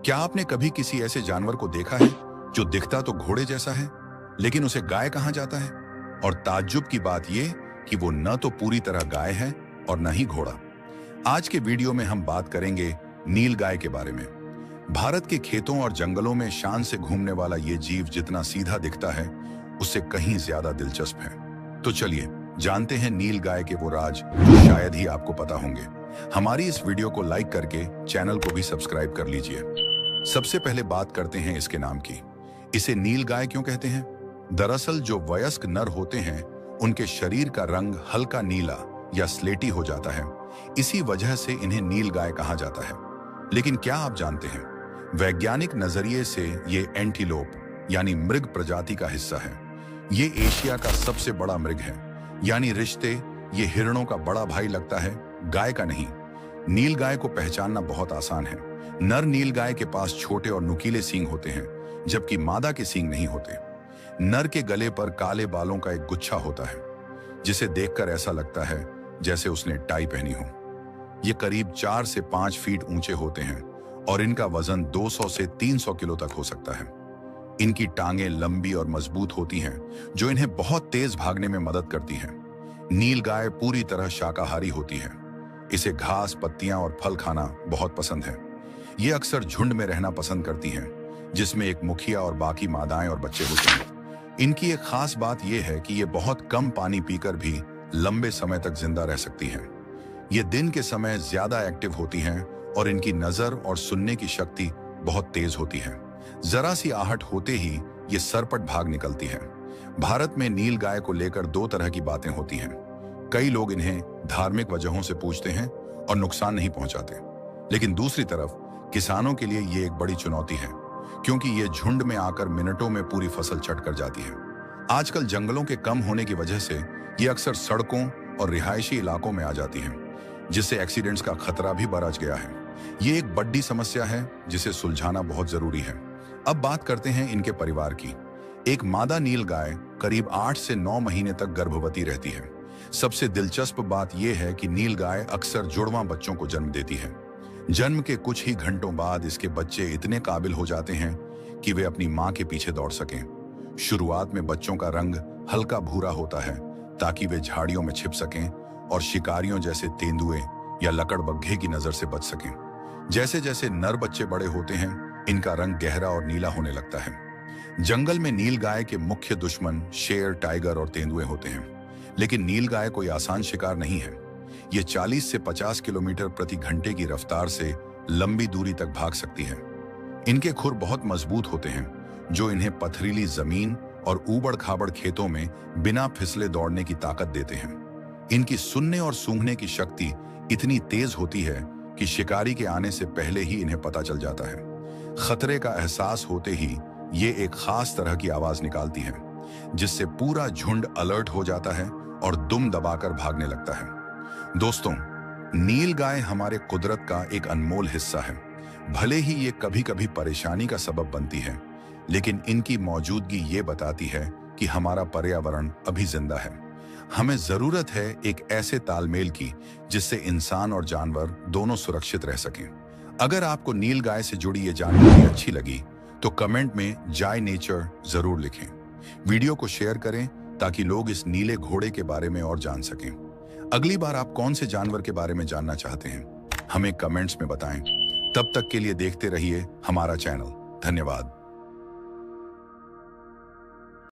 क्या आपने कभी किसी ऐसे जानवर को देखा है जो दिखता तो घोड़े जैसा है, लेकिन उसे गाय कहा जाता है? और ताज्जुब की बात यह कि वो न तो पूरी तरह गाय है और न ही घोड़ा। आज के वीडियो में हम बात करेंगे नील गाय के बारे में। भारत के खेतों और जंगलों में शान से घूमने वाला ये जीव जितना सीधा दिखता है, उससे कहीं ज्यादा दिलचस्प है। तो चलिए जानते हैं नील गाय के वो राज जो शायद ही आपको पता होंगे। हमारी इस वीडियो को लाइक करके चैनल को भी सब्सक्राइब कर लीजिए। सबसे पहले बात करते हैं इसके नाम की। इसे नील गाय क्यों कहते हैं? दरअसल जो वयस्क नर होते हैं उनके शरीर का रंग हल्का नीला या स्लेटी हो जाता है, इसी वजह से इन्हें नील गाय कहा जाता है। लेकिन क्या आप जानते हैं, वैज्ञानिक नजरिए से ये एंटीलोप यानी मृग प्रजाति का हिस्सा है। ये एशिया का सबसे बड़ा मृग है, यानी रिश्ते ये हिरणों का बड़ा भाई लगता है, गाय का नहीं। नील गाय को पहचानना बहुत आसान है। नर नील गाय के पास छोटे और नुकीले सींग होते हैं, जबकि मादा के सींग नहीं होते। नर के गले पर काले बालों का एक गुच्छा होता है, जिसे देखकर ऐसा लगता है जैसे उसने टाई पहनी हो। ये करीब 4 से 5 फीट ऊंचे होते हैं और इनका वजन 200 से 300 किलो तक हो सकता है। इनकी टांगें लंबी और मजबूत होती हैं, जो इन्हें बहुत तेज भागने में मदद करती हैं। नील गाय पूरी तरह शाकाहारी होती है। इसे घास, पत्तियां और फल खाना बहुत पसंद है। ये अक्सर झुंड में रहना पसंद करती हैं, जिसमें एक मुखिया और बाकी मादाएं और बच्चे होते हैं। इनकी एक खास बात यह है कि ये बहुत कम पानी पीकर भी लंबे समय तक जिंदा रह सकती हैं। ये दिन के समय ज्यादा एक्टिव होती हैं और इनकी नजर और सुनने की शक्ति बहुत तेज होती है। जरा सी आहट होते ही ये सरपट भाग निकलती है। भारत में नील गाय को लेकर 2 तरह की बातें होती हैं। कई लोग इन्हें धार्मिक वजहों से पूजते हैं और नुकसान नहीं पहुंचाते, लेकिन दूसरी तरफ किसानों के लिए ये एक बड़ी चुनौती है, क्योंकि ये झुंड में आकर मिनटों में पूरी फसल चट कर जाती है। आजकल जंगलों के कम होने की वजह से ये अक्सर सड़कों और रिहायशी इलाकों में आ जाती हैं, जिससे एक्सीडेंट्स का खतरा भी बढ़ गया है। ये एक बड़ी समस्या है जिसे सुलझाना बहुत जरूरी है। अब बात करते हैं इनके परिवार की। एक मादा नील गाय करीब 8 से 9 महीने तक गर्भवती रहती है। सबसे दिलचस्प बात यह है कि नील गाय अक्सर जुड़वां बच्चों को जन्म देती है। जन्म के कुछ ही घंटों बाद इसके बच्चे इतने काबिल हो जाते हैं कि वे अपनी मां के पीछे दौड़ सकें। शुरुआत में बच्चों का रंग हल्का भूरा होता है, ताकि वे झाड़ियों में छिप सकें और शिकारियों जैसे तेंदुए या लकड़बग्घे की नजर से बच सकें। जैसे जैसे नर बच्चे बड़े होते हैं, इनका रंग गहरा और नीला होने लगता है। जंगल में नील गाय के मुख्य दुश्मन शेर, टाइगर और तेंदुए होते हैं, लेकिन नील गाय कोई आसान शिकार नहीं है। ये 40 से 50 किलोमीटर प्रति घंटे की रफ्तार से लंबी दूरी तक भाग सकती है। इनके खुर बहुत मजबूत होते हैं, जो इन्हें पथरीली जमीन और ऊबड़-खाबड़ खेतों में बिना फिसले दौड़ने की ताकत देते हैं। इनकी सुनने और सूंघने की शक्ति इतनी तेज होती है कि शिकारी के आने से पहले ही इन्हें पता चल जाता है। खतरे का एहसास होते ही ये एक खास तरह की आवाज निकालती है, जिससे पूरा झुंड अलर्ट हो जाता है और दुम दबाकर भागने लगता है। दोस्तों, नील गाय हमारे कुदरत का एक अनमोल हिस्सा है। भले ही ये कभी-कभी परेशानी का सबब बनती है, लेकिन इनकी मौजूदगी ये बताती है कि हमारा पर्यावरण अभी जिंदा है। हमें जरूरत है एक ऐसे तालमेल की जिससे इंसान और जानवर दोनों सुरक्षित रह सकें। अगर आपको नील गाय से जुड़ी ये जानकारी अच्छी लगी तो कमेंट में जय नेचर जरूर लिखें। वीडियो को शेयर करें ताकि लोग इस नीले घोड़े के बारे में और जान सकें। अगली बार आप कौन से जानवर के बारे में जानना चाहते हैं, हमें कमेंट्स में बताएं। तब तक के लिए देखते रहिए हमारा चैनल। धन्यवाद।